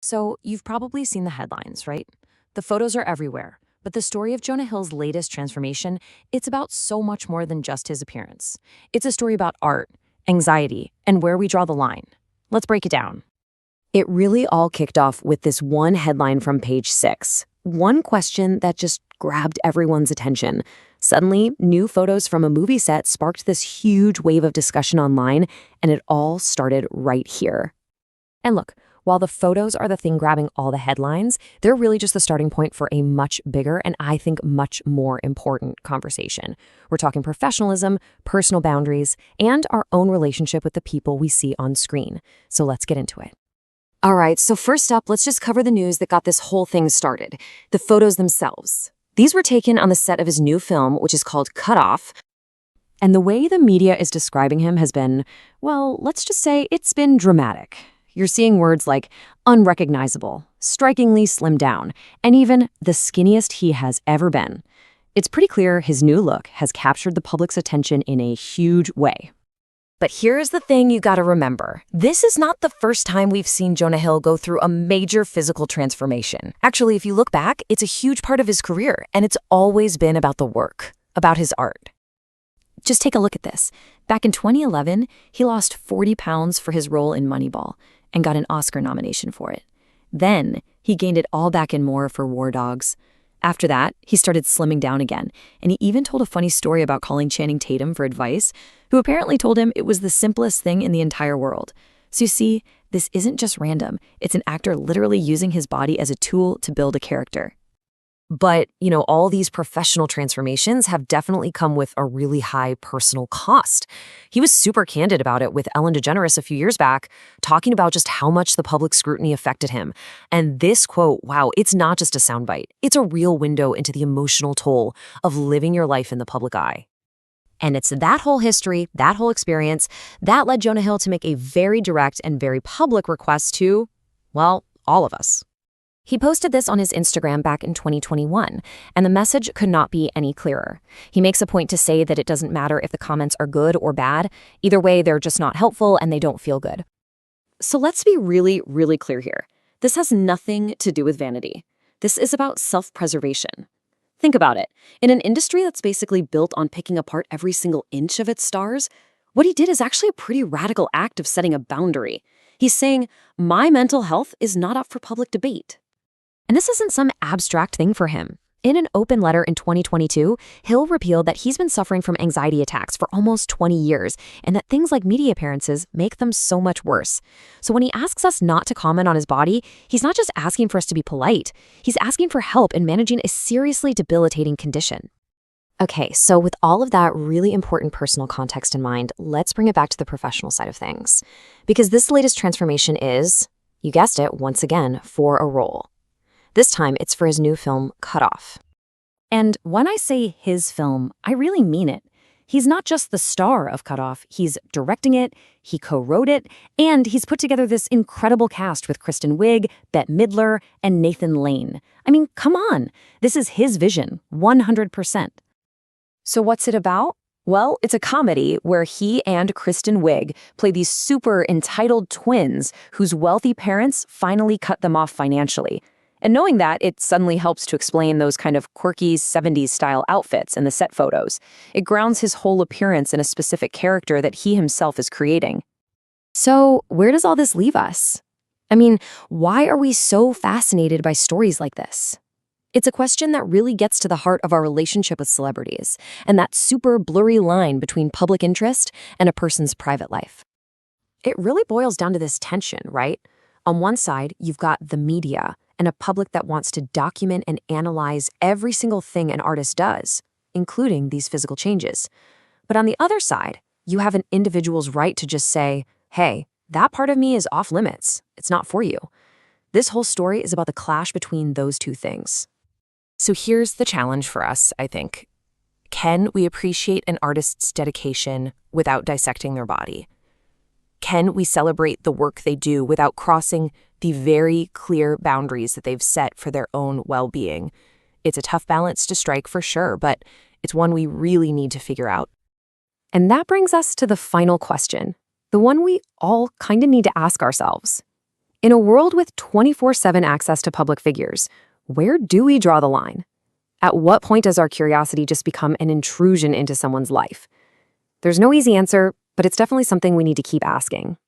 So, you've probably seen the headlines, right? The photos are everywhere. But the story of Jonah Hill's latest transformation, it's about so much more than just his appearance. It's a story about art, anxiety, and where we draw the line. Let's break it down. It really all kicked off with this one headline from page 6. One question that just grabbed everyone's attention. Suddenly, new photos from a movie set sparked this huge wave of discussion online, and it all started right here. And look, while the photos are the thing grabbing all the headlines, they're really just the starting point for a much bigger and I think much more important conversation. We're talking professionalism, personal boundaries, and our own relationship with the people we see on screen. So let's get into it. All right, so first up, let's just cover the news that got this whole thing started. The photos themselves. These were taken on the set of his new film, which is called Cut Off. And the way the media is describing him has been, well, let's just say it's been dramatic. You're seeing words like unrecognizable, strikingly slimmed down, and even the skinniest he has ever been. It's pretty clear his new look has captured the public's attention in a huge way. But here's the thing you gotta remember. This is not the first time we've seen Jonah Hill go through a major physical transformation. Actually, if you look back, it's a huge part of his career, and it's always been about the work, about his art. Just take a look at this. Back in 2011, he lost 40 pounds for his role in Moneyball and got an Oscar nomination for it. Then, he gained it all back and more for War Dogs. After that, he started slimming down again, and he even told a funny story about calling Channing Tatum for advice, who apparently told him it was the simplest thing in the entire world. So you see, this isn't just random. It's an actor literally using his body as a tool to build a character. But, all these professional transformations have definitely come with a really high personal cost. He was super candid about it with Ellen DeGeneres a few years back, talking about just how much the public scrutiny affected him. And this quote, wow, it's not just a soundbite. It's a real window into the emotional toll of living your life in the public eye. And it's that whole history, that whole experience, that led Jonah Hill to make a very direct and very public request to, well, all of us. He posted this on his Instagram back in 2021, and the message could not be any clearer. He makes a point to say that it doesn't matter if the comments are good or bad. Either way, they're just not helpful and they don't feel good. So let's be really, really clear here. This has nothing to do with vanity. This is about self-preservation. Think about it. In an industry that's basically built on picking apart every single inch of its stars, what he did is actually a pretty radical act of setting a boundary. He's saying, my mental health is not up for public debate. And this isn't some abstract thing for him. In an open letter in 2022, Hill revealed that he's been suffering from anxiety attacks for almost 20 years, and that things like media appearances make them so much worse. So when he asks us not to comment on his body, he's not just asking for us to be polite. He's asking for help in managing a seriously debilitating condition. Okay, so with all of that really important personal context in mind, let's bring it back to the professional side of things. Because this latest transformation is, you guessed it, once again, for a role. This time, it's for his new film, Cut Off. And when I say his film, I really mean it. He's not just the star of Cut Off, he's directing it, he co-wrote it, and he's put together this incredible cast with Kristen Wiig, Bette Midler, and Nathan Lane. I mean, come on, this is his vision, 100%. So what's it about? Well, it's a comedy where he and Kristen Wiig play these super entitled twins whose wealthy parents finally cut them off financially. And knowing that, it suddenly helps to explain those kind of quirky 70s-style outfits in the set photos. It grounds his whole appearance in a specific character that he himself is creating. So, where does all this leave us? I mean, why are we so fascinated by stories like this? It's a question that really gets to the heart of our relationship with celebrities, and that super blurry line between public interest and a person's private life. It really boils down to this tension, right? On one side, you've got the media, and a public that wants to document and analyze every single thing an artist does, including these physical changes. But on the other side, you have an individual's right to just say, hey, that part of me is off limits. It's not for you. This whole story is about the clash between those two things. So here's the challenge for us, I think. Can we appreciate an artist's dedication without dissecting their body? Can we celebrate the work they do without crossing the very clear boundaries that they've set for their own well-being? It's a tough balance to strike for sure, but it's one we really need to figure out. And that brings us to the final question, the one we all kind of need to ask ourselves. In a world with 24/7 access to public figures, where do we draw the line? At what point does our curiosity just become an intrusion into someone's life? There's no easy answer, but it's definitely something we need to keep asking.